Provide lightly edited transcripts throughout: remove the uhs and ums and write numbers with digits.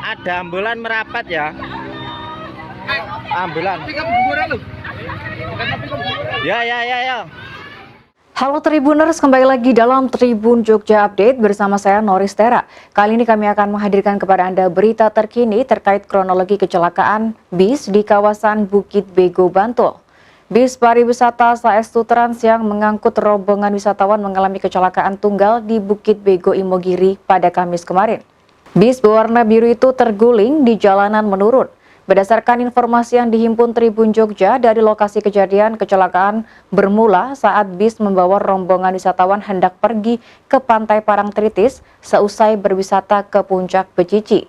ada ambulan merapat ya. Ambulan. Ya. Halo Tribuners, kembali lagi dalam Tribun Jogja Update bersama saya Noris Tera. Kali ini kami akan menghadirkan kepada Anda berita terkini terkait kronologi kecelakaan bis di kawasan Bukit Bego, Bantul. Bis pariwisata Saestu Trans yang mengangkut rombongan wisatawan mengalami kecelakaan tunggal di Bukit Bego, Imogiri pada Kamis kemarin. Bis berwarna biru itu terguling di jalanan menurun. Berdasarkan informasi yang dihimpun Tribun Jogja, dari lokasi kejadian kecelakaan bermula saat bis membawa rombongan wisatawan hendak pergi ke Pantai Parangtritis seusai berwisata ke Puncak Becici.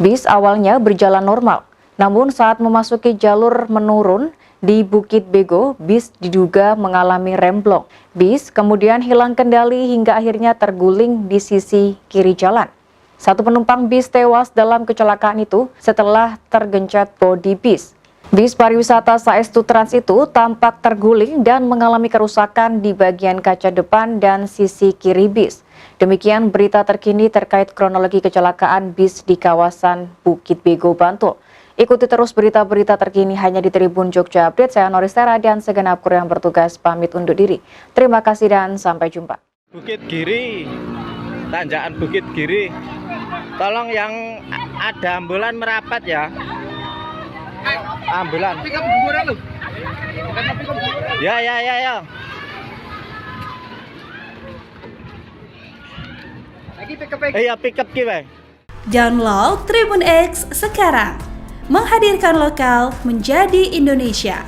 Bis awalnya berjalan normal, namun saat memasuki jalur menurun di Bukit Bego, bis diduga mengalami remblong. Bis kemudian hilang kendali hingga akhirnya terguling di sisi kiri jalan. Satu penumpang bis tewas dalam kecelakaan itu setelah tergencet bodi bis. Bis pariwisata Saestu Trans itu tampak terguling dan mengalami kerusakan di bagian kaca depan dan sisi kiri bis. Demikian berita terkini terkait kronologi kecelakaan bis di kawasan Bukit Bego, Bantul. Ikuti terus berita-berita terkini hanya di Tribun Jogja Update. Saya Noris Tera dan segenap kru yang bertugas pamit undur diri. Terima kasih dan sampai jumpa. Bukit Giri, tanjakan Bukit Giri. Tolong yang ada ambulan merapat ya. Ambulan. Ya. Iya, pick up gimana? Download Tribun X sekarang. Menghadirkan lokal menjadi Indonesia.